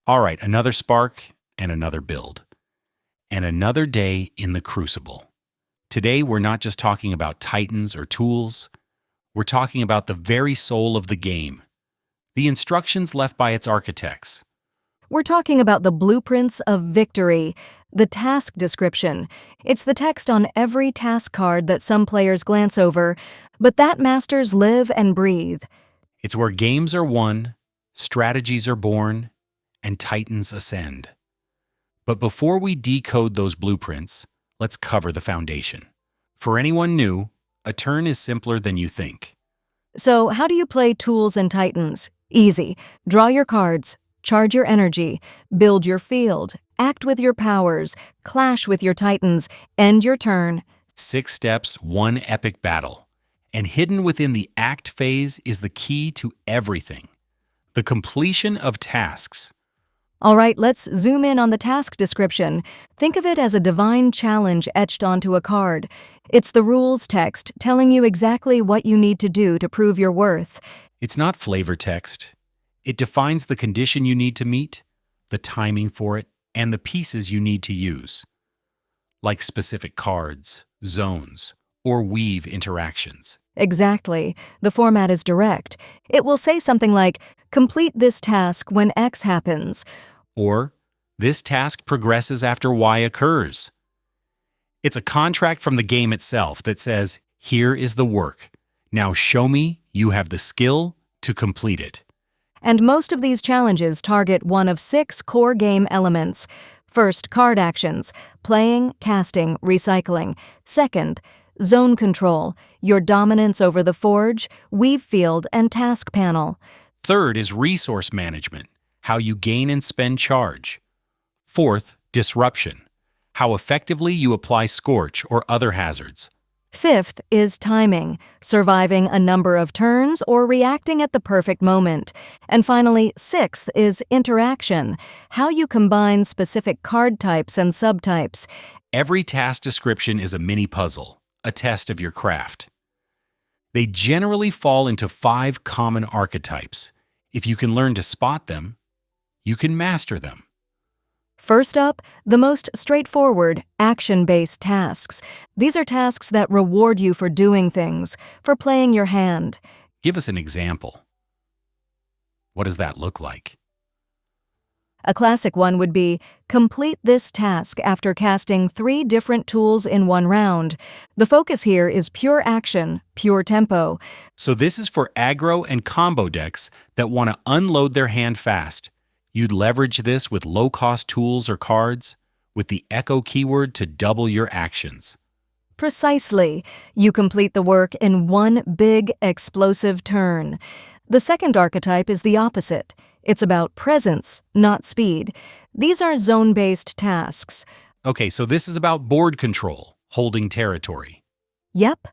All right, another spark and another build. And another day in the crucible. Today, we're not just talking about titans or tools. We're talking about the very soul of the game, the instructions left by its architects. We're talking about the blueprints of victory, the task description. It's the text on every task card that some players glance over, but that masters live and breathe. It's where games are won, strategies are born, and titans ascend. But before we decode those blueprints, let's cover the foundation. For anyone new, a turn is simpler than you think. So, how do you play Tools and Titans? Easy. Draw your cards, charge your energy, build your field, act with your powers, clash with your titans, end your turn. 6 steps, 1 epic battle. And hidden within the act phase is the key to everything. The completion of tasks. All right, let's zoom in on the task description. Think of it as a divine challenge etched onto a card. It's the rules text telling you exactly what you need to do to prove your worth. It's not flavor text. It defines the condition you need to meet, the timing for it, and the pieces you need to use, like specific cards, zones, or weave interactions. Exactly. The format is direct. It will say something like, complete this task when X happens. Or, this task progresses after Y occurs. It's a contract from the game itself that says, here is the work. Now show me you have the skill to complete it. And most of these challenges target one of 6 core game elements. First, card actions, playing, casting, recycling. Second, zone control, your dominance over the forge, weave field, and task panel. Third is resource management, how you gain and spend charge. Fourth, disruption, how effectively you apply Scorch or other hazards. Fifth is timing, surviving a number of turns or reacting at the perfect moment. And finally, sixth is interaction, how you combine specific card types and subtypes. Every task description is a mini puzzle, a test of your craft. They generally fall into 5 common archetypes. If you can learn to spot them, you can master them. First up, the most straightforward, action-based tasks. These are tasks that reward you for doing things, for playing your hand. Give us an example. What does that look like? A classic one would be, complete this task after casting 3 different tools in one round. The focus here is pure action, pure tempo. So this is for aggro and combo decks that want to unload their hand fast. You'd leverage this with low-cost tools or cards, with the echo keyword to double your actions. Precisely. You complete the work in one big, explosive turn. The second archetype is the opposite. It's about presence, not speed. These are zone-based tasks. Okay, so this is about board control, holding territory. Yep.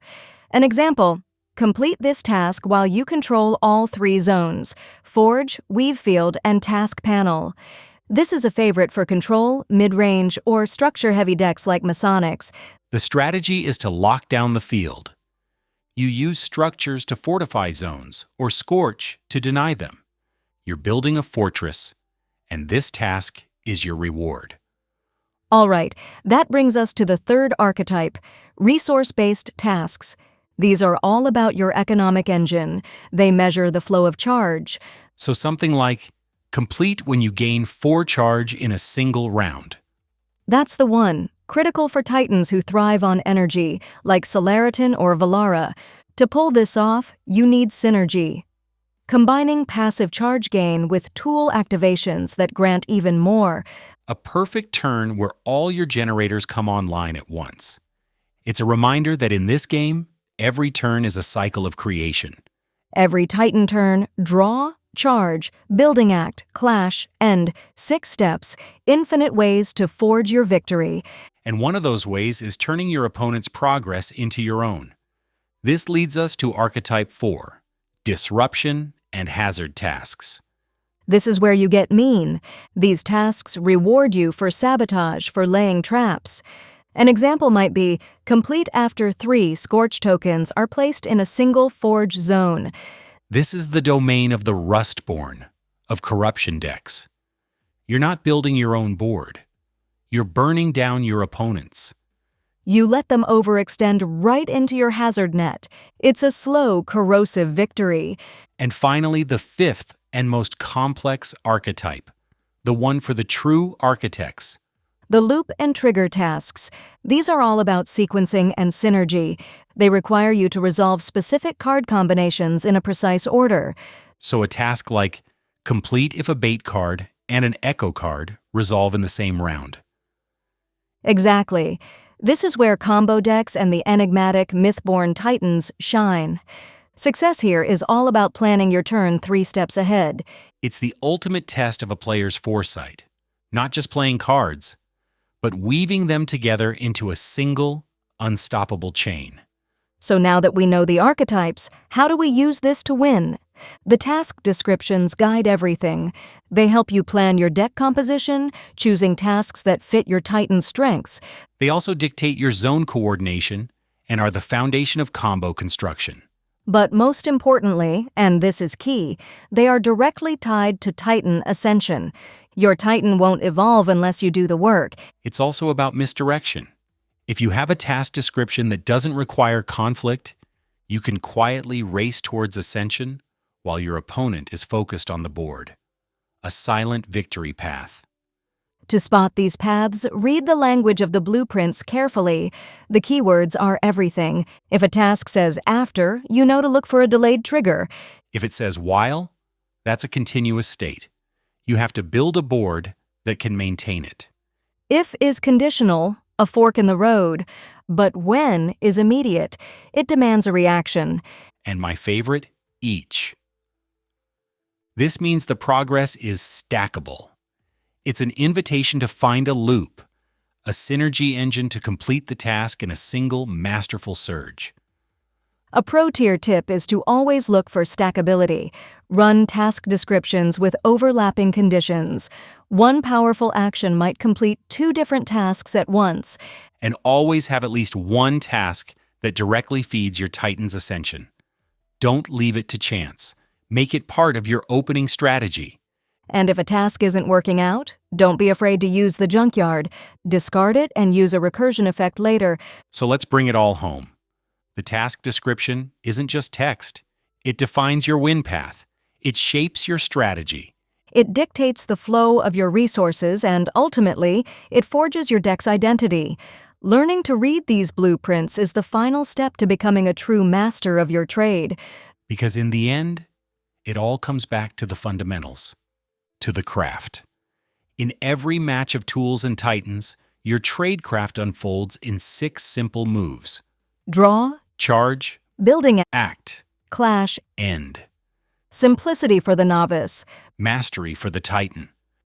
An example, complete this task while you control all 3 zones, Forge, Weave Field, and Task Panel. This is a favorite for control, mid-range, or structure-heavy decks like Masonics. The strategy is to lock down the field. You use structures to fortify zones, or Scorch to deny them. You're building a fortress, and this task is your reward. All right, that brings us to the third archetype, resource-based tasks. These are all about your economic engine. They measure the flow of charge. So something like, complete when you gain 4 charge in a single round. That's the one, critical for titans who thrive on energy, like Solaritan or Valara. To pull this off, you need synergy. Combining passive charge gain with tool activations that grant even more. A perfect turn where all your generators come online at once. It's a reminder that in this game, every turn is a cycle of creation. Every Titan turn, draw, charge, building act, clash, end, 6 steps, infinite ways to forge your victory. And one of those ways is turning your opponent's progress into your own. This leads us to Archetype 4, Disruption and Hazard Tasks. This is where you get mean. These tasks reward you for sabotage, for laying traps. An example might be, complete after 3 Scorch tokens are placed in a single Forge zone. This is the domain of the Rustborn, of corruption decks. You're not building your own board. You're burning down your opponents. You let them overextend right into your hazard net. It's a slow, corrosive victory. And finally, the fifth and most complex archetype, the one for the true architects. The loop and trigger tasks. These are all about sequencing and synergy. They require you to resolve specific card combinations in a precise order. So a task like complete if a bait card and an echo card resolve in the same round. Exactly. This is where combo decks and the enigmatic, myth-born Titans shine. Success here is all about planning your turn 3 steps ahead. It's the ultimate test of a player's foresight, not just playing cards, but weaving them together into a single, unstoppable chain. So now that we know the archetypes, how do we use this to win? The task descriptions guide everything. They help you plan your deck composition, choosing tasks that fit your Titan's strengths. They also dictate your zone coordination and are the foundation of combo construction. But most importantly, and this is key, they are directly tied to Titan Ascension. Your Titan won't evolve unless you do the work. It's also about misdirection. If you have a task description that doesn't require conflict, you can quietly race towards ascension while your opponent is focused on the board. A silent victory path. To spot these paths, read the language of the blueprints carefully. The keywords are everything. If a task says after, you know to look for a delayed trigger. If it says while, that's a continuous state. You have to build a board that can maintain it. If is conditional, a fork in the road. But when is immediate. It demands a reaction. And my favorite, each. This means the progress is stackable. It's an invitation to find a loop, a synergy engine to complete the task in a single masterful surge. A pro-tier tip is to always look for stackability. Run task descriptions with overlapping conditions. One powerful action might complete 2 different tasks at once. And always have at least one task that directly feeds your Titan's Ascension. Don't leave it to chance. Make it part of your opening strategy. And if a task isn't working out, don't be afraid to use the junkyard. Discard it and use a recursion effect later. So let's bring it all home. The task description isn't just text. It defines your win path. It shapes your strategy. It dictates the flow of your resources and, ultimately, it forges your deck's identity. Learning to read these blueprints is the final step to becoming a true master of your trade. Because in the end, it all comes back to the fundamentals, to the craft. In every match of Tools and Titans, your tradecraft unfolds in 6 simple moves. Draw, Charge, building, act, clash, end. simplicity for the novice. Mastery for the Titan.